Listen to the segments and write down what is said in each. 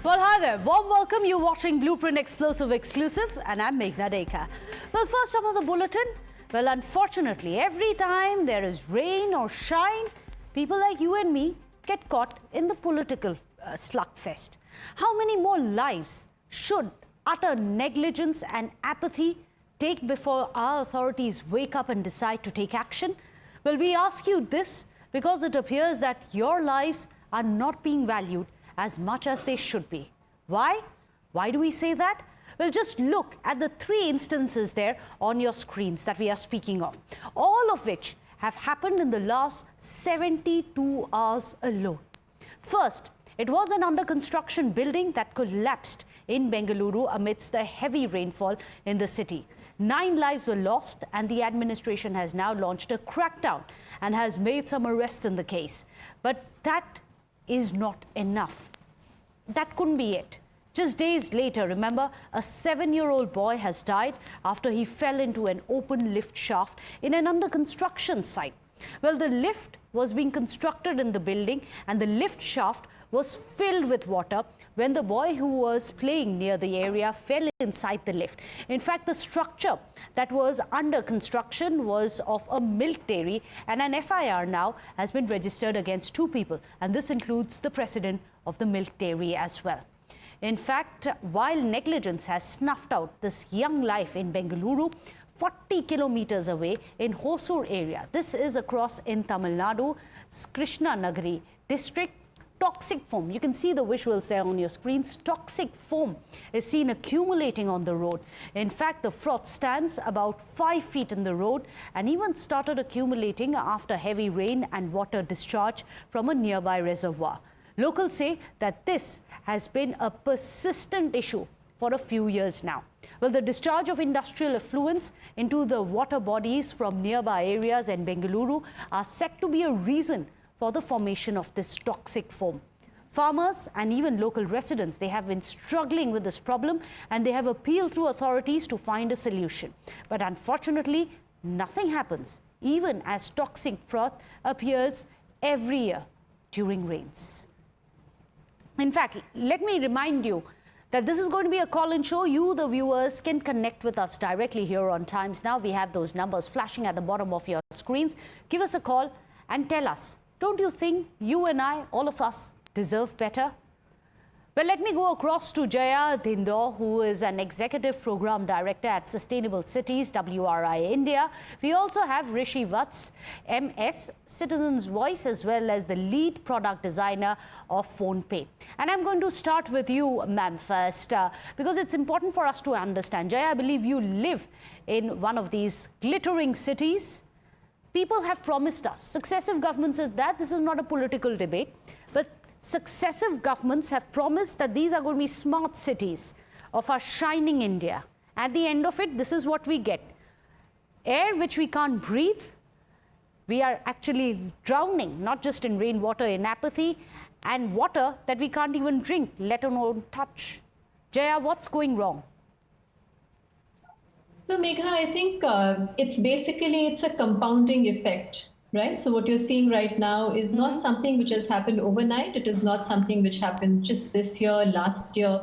Well, hi there. Warm welcome. You're watching Blueprint Explosive Exclusive, and I'm Meghna Deka. Well, first up on the bulletin. Well, unfortunately, every time there is rain or shine, people like you and me get caught in the political slugfest. How many more lives should utter negligence and apathy take before our authorities wake up and decide to take action? Well, we ask you this because it appears that your lives are not being valued as much as they should be. Why? Why do we say that? Well, just look at the three instances there on your screens that we are speaking of, all of which have happened in the last 72 hours alone. First, it was an under construction building that collapsed in Bengaluru amidst the heavy rainfall in the city. 9 lives were lost, and the administration has now launched a crackdown and has made some arrests in the case. But that is not enough. That couldn't be it. Just days later, remember, a 7-year-old boy has died after he fell into an open lift shaft in an under construction site. Well, the lift was being constructed in the building and the lift shaft was filled with water when the boy who was playing near the area fell inside the lift. In fact, the structure that was under construction was of a milk dairy, and an FIR now has been registered against 2 people, and this includes the president of the milk dairy as well. In fact, while negligence has snuffed out this young life in Bengaluru, 40 kilometers away in Hosur area, this is across in Tamil Nadu, Krishna Nagari district, toxic foam, you can see the visuals there on your screens, toxic foam is seen accumulating on the road. In fact, the froth stands about 5 feet in the road and even started accumulating after heavy rain and water discharge from a nearby reservoir. Locals say that this has been a persistent issue for a few years now. Well, the discharge of industrial effluents into the water bodies from nearby areas in Bengaluru are said to be a reason for the formation of this toxic foam. Farmers and even local residents, they have been struggling with this problem and they have appealed to authorities to find a solution. But unfortunately, nothing happens, even as toxic froth appears every year during rains. In fact, let me remind you that this is going to be a call-in show. You, the viewers, can connect with us directly here on Times Now. We have those numbers flashing at the bottom of your screens. Give us a call and tell us, don't you think you and I, all of us, deserve better? Well, let me go across to Jaya Dindor, who is an Executive Program Director at Sustainable Cities, WRI India. We also have Rishi Vats, MS, Citizens Voice, as well as the lead product designer of PhonePe. And I'm going to start with you, ma'am, first, because it's important for us to understand. Jaya, I believe you live in one of these glittering cities. People have promised us, successive governments said that this is not a political debate, but successive governments have promised that these are going to be smart cities of our shining India. At the end of it, this is what we get. Air which we can't breathe. We are actually drowning, not just in rainwater, in apathy, and water that we can't even drink, let alone touch. Jaya, what's going wrong? So Megha, I think it's a compounding effect, right? So what you're seeing right now is not something which has happened overnight. It is not something which happened just this year, last year.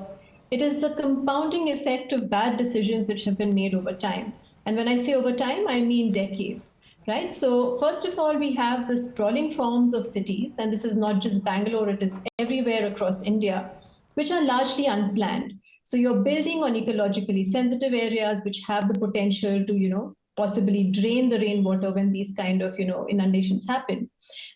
It is a compounding effect of bad decisions which have been made over time. And when I say over time, I mean decades, right? So first of all, we have the sprawling forms of cities, and this is not just Bangalore, it is everywhere across India, which are largely unplanned. So you're building on ecologically sensitive areas which have the potential to, possibly drain the rainwater when these kind of, inundations happen.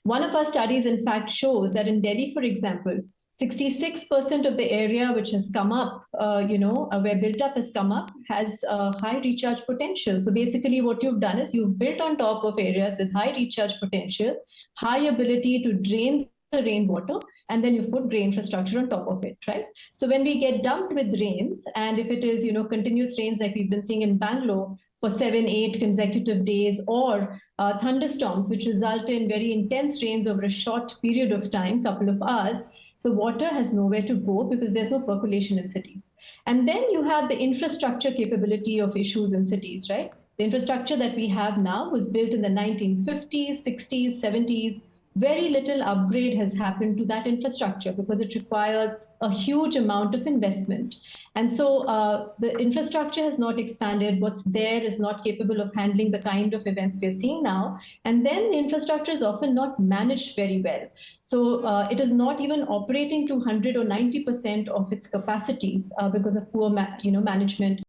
One of our studies, in fact, shows that in Delhi, for example, 66% of the area which has come up, where built up has come up, has high recharge potential. So basically what you've done is you've built on top of areas with high recharge potential, high ability to drain the rainwater, and then you've put drain infrastructure on top of it, right? So when we get dumped with rains, and if it is, continuous rains like we've been seeing in Bangalore for 7-8 consecutive days, or thunderstorms, which result in very intense rains over a short period of time, couple of hours, the water has nowhere to go because there's no percolation in cities. And then you have the infrastructure capability of issues in cities, right? The infrastructure that we have now was built in the 1950s, 60s, 70s, very little upgrade has happened to that infrastructure because it requires a huge amount of investment. And so the infrastructure has not expanded. What's there is not capable of handling the kind of events we're seeing now. And then the infrastructure is often not managed very well. So it is not even operating to 100 or 90% of its capacities because of poor management,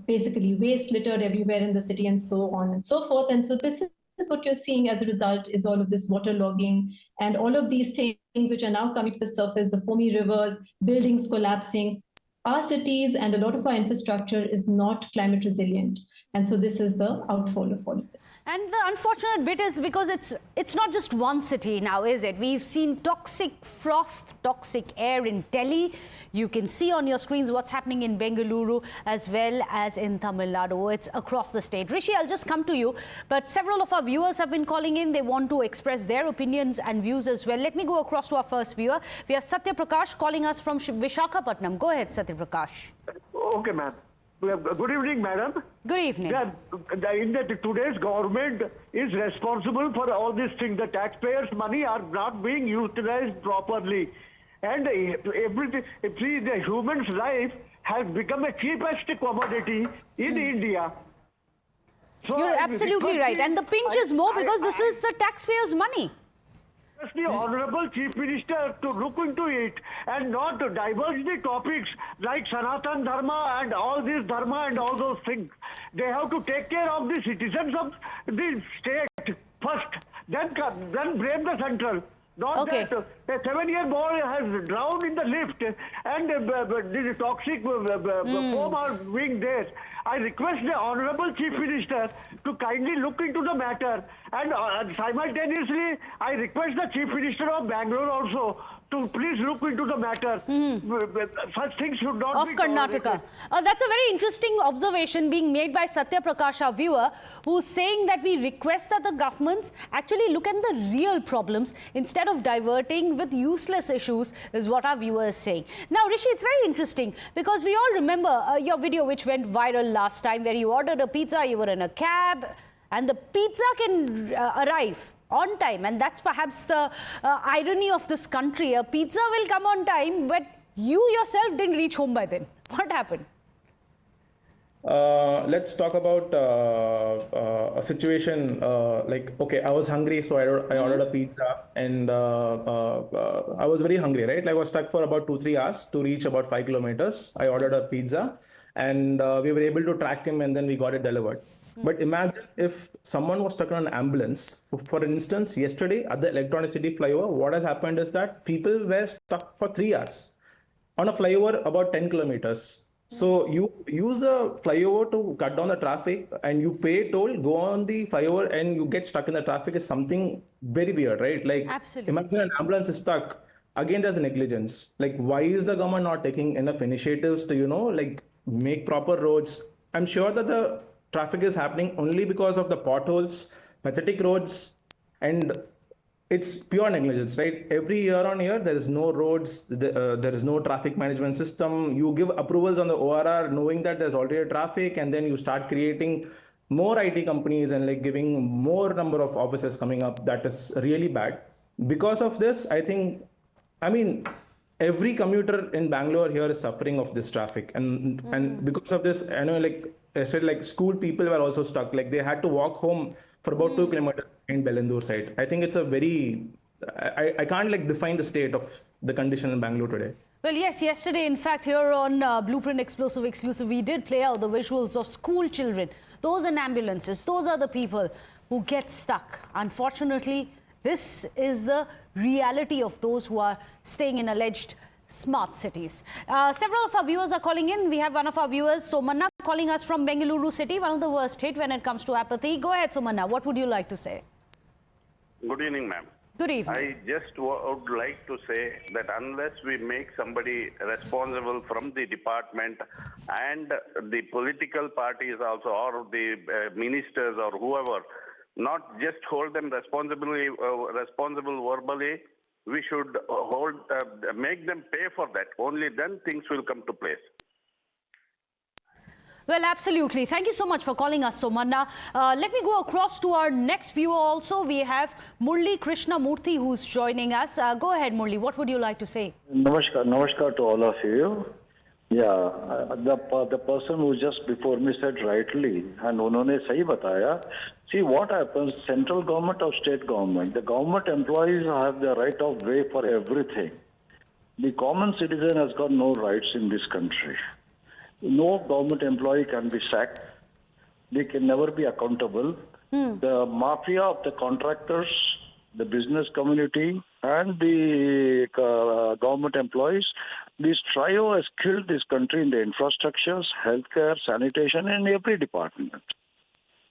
basically waste littered everywhere in the city and so on and so forth. And so this is what you're seeing as a result is all of this waterlogging and all of these things which are now coming to the surface, the foamy rivers, buildings collapsing. Our cities and a lot of our infrastructure is not climate resilient. And so this is the outfall of all of this. And the unfortunate bit is because it's not just one city now, is it? We've seen toxic froth, toxic air in Delhi. You can see on your screens what's happening in Bengaluru as well as in Tamil Nadu. It's across the state. Rishi, I'll just come to you. But several of our viewers have been calling in. They want to express their opinions and views as well. Let me go across to our first viewer. We have Satya Prakash calling us from Vishakhapatnam. Go ahead, Satya Prakash. Okay, ma'am. Good evening, madam. Good evening. Today's government is responsible for all these things. The taxpayers' money are not being utilized properly. And everything, see, the human's life has become a cheapest commodity in India. So You're absolutely right. And the pinch is more because this is the taxpayers' money. The Honorable Chief Minister to look into it and not to diverge the topics like Sanatan Dharma and all this Dharma and all those things. They have to take care of the citizens of the state first, then blame the central. Not that a 7-year boy has drowned in the lift and the toxic foam are being there. I request the Honorable Chief Minister to kindly look into the matter, and simultaneously I request the Chief Minister of Bangalore also to please look into the matter. Such things should not be Karnataka. That's a very interesting observation being made by Satya Prakash, our viewer, who's saying that we request that the governments actually look at the real problems instead of diverting with useless issues, is what our viewer is saying. Now, Rishi, it's very interesting because we all remember your video which went viral last time where you ordered a pizza, you were in a cab, and the pizza can arrive on time, and that's perhaps the irony of this country. A pizza will come on time, but you yourself didn't reach home by then. What happened? Let's talk about a situation like, okay, I was hungry, so I ordered a pizza, and I was very hungry, right? I was stuck for about 2-3 hours to reach about 5 kilometers. I ordered a pizza, and we were able to track him, and then we got it delivered. But imagine if someone was stuck on an ambulance. For instance, yesterday at the Electronic City flyover, what has happened is that people were stuck for 3 hours on a flyover about 10 kilometers. So you use a flyover to cut down the traffic and you pay toll, go on the flyover and you get stuck in the traffic is something very weird, right? Like, absolutely. Imagine an ambulance is stuck. Again, there's negligence. Like, why is the government not taking enough initiatives to, like make proper roads? I'm sure that the traffic is happening only because of the potholes, pathetic roads, and it's pure negligence, right? Every year on year, there is no roads, there is no traffic management system. You give approvals on the ORR knowing that there's already traffic, and then you start creating more IT companies and like giving more number of offices coming up. That is really bad. Because of this, every commuter in Bangalore here is suffering of this traffic. And because of this, I know, like I said, like school people were also stuck. Like they had to walk home for about 2 kilometers in Bengaluru side. I think it's a very, I can't like define the state of the condition in Bangalore today. Well, yes, yesterday, in fact, here on Blueprint Explosive Exclusive, we did play out the visuals of school children. Those in ambulances, those are the people who get stuck. Unfortunately, this is the reality of those who are staying in alleged smart cities. Several of our viewers are calling in. We have one of our viewers, Somanna, calling us from Bengaluru city, one of the worst hit when it comes to apathy. Go ahead, Somanna. What would you like to say? Good evening, ma'am. Good evening. I just would like to say that unless we make somebody responsible from the department and the political parties also, or the ministers or whoever, not just hold them responsible verbally, we should make them pay for that. Only then things will come to place. Well, absolutely. Thank you so much for calling us, Somanna. Let me go across to our next viewer also. We have Murli Krishnamurthy who's joining us. Go ahead, Murli. What would you like to say? Namaskar to all of you. Yeah, the person who just before me said rightly, and उन्होंने सही बताया. See what happens, central government or state government, the government employees have the right of way for everything. The common citizen has got no rights in this country. No government employee can be sacked. They can never be accountable. The mafia of the contractors, the business community, and the government employees, this trio has killed this country in the infrastructures, healthcare, sanitation, and every department.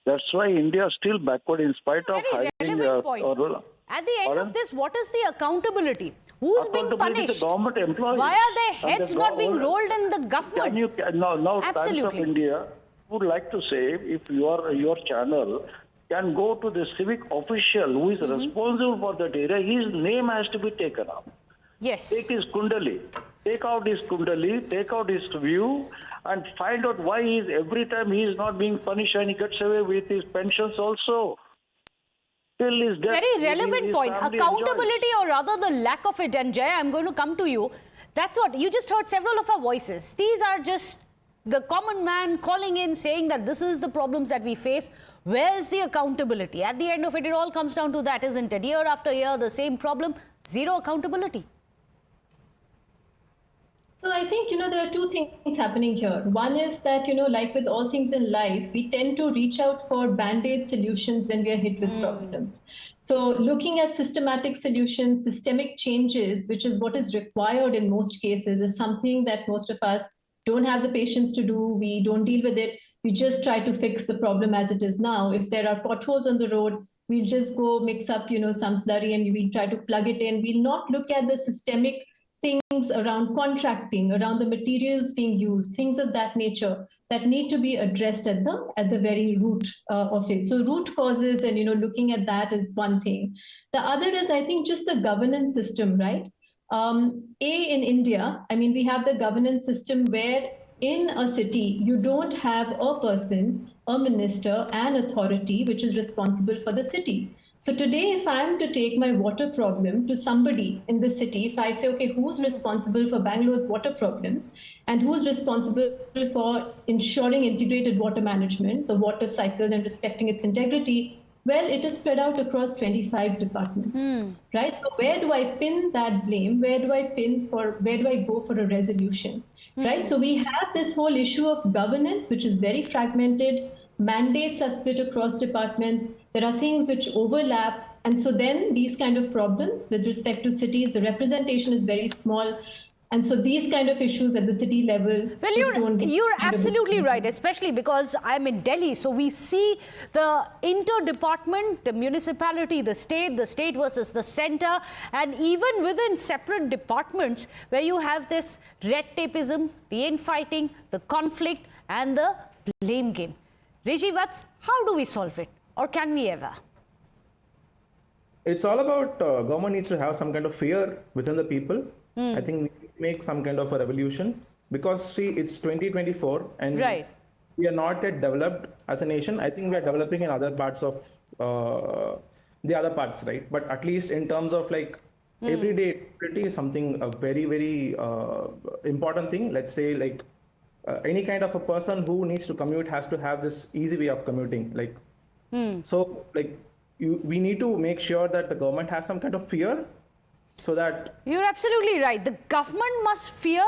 That's why India is still backward in spite of Very having... relevant point. At the end of this, what is the accountability? Who's being punished? The government employees. Why are their heads not being rolled in the government? Now Absolutely. Times of India would like to say, if your channel can go to the civic official who is responsible for that area, his name has to be taken up. Yes. Take his kundali, take out his view, and find out why every time he is not being punished and he gets away with his pensions also. Till his death, Very relevant point. Accountability, or rather the lack of it. And Jay, I'm going to come to you. That's what you just heard. Several of our voices. These are just the common man calling in, saying that this is the problems that we face. Where is the accountability? At the end of it, it all comes down to that, isn't it? Year after year, the same problem. Zero accountability. So I think, there are two things happening here. One is that, like with all things in life, we tend to reach out for band-aid solutions when we are hit with problems. So looking at systematic solutions, systemic changes, which is what is required in most cases, is something that most of us don't have the patience to do. We don't deal with it. We just try to fix the problem as it is now. If there are potholes on the road, we'll just go mix up, some slurry and we'll try to plug it in. We'll not look at the systemic things around contracting, around the materials being used, things of that nature that need to be addressed at the very root of it. So root causes and, looking at that is one thing. The other is, I think, just the governance system, right? In India, we have the governance system where in a city, you don't have a person, a minister, an authority which is responsible for the city. So today, if I'm to take my water problem to somebody in the city, if I say, okay, who's responsible for Bangalore's water problems and who's responsible for ensuring integrated water management, the water cycle and respecting its integrity, well, it is spread out across 25 departments, right? So where do I pin that blame? Where do I go for a resolution, right? So we have this whole issue of governance, which is very fragmented. Mandates are split across departments. There are things which overlap. And so then these kind of problems with respect to cities, the representation is very small. And so these kind of issues at the city level. Well, you're absolutely right, especially because I'm in Delhi. So we see the inter-department, the municipality, the state versus the center, and even within separate departments where you have this red tapeism, the infighting, the conflict, and the blame game. Rishi Vats, how do we solve it? Or can we ever? It's all about government needs to have some kind of fear within the people. I think we make some kind of a revolution because see, it's 2024 and we are not yet developed as a nation. I think we are developing in other parts of the other parts, right? But at least in terms of like everyday activity is something a very, very important thing. Let's say like any kind of a person who needs to commute has to have this easy way of commuting. Like, so like we need to make sure that the government has some kind of fear. So that you're absolutely right. The government must fear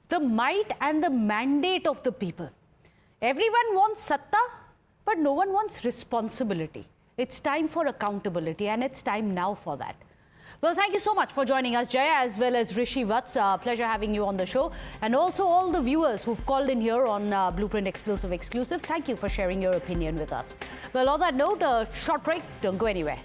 the might and the mandate of the people. Everyone wants satta, but no one wants responsibility. It's time for accountability, and it's time now for that. Well, thank you so much for joining us, Jaya, as well as Rishi Vats. Pleasure having you on the show. And also all the viewers who've called in here on Blueprint Explosive Exclusive. Thank you for sharing your opinion with us. Well, on that note, a short break. Don't go anywhere.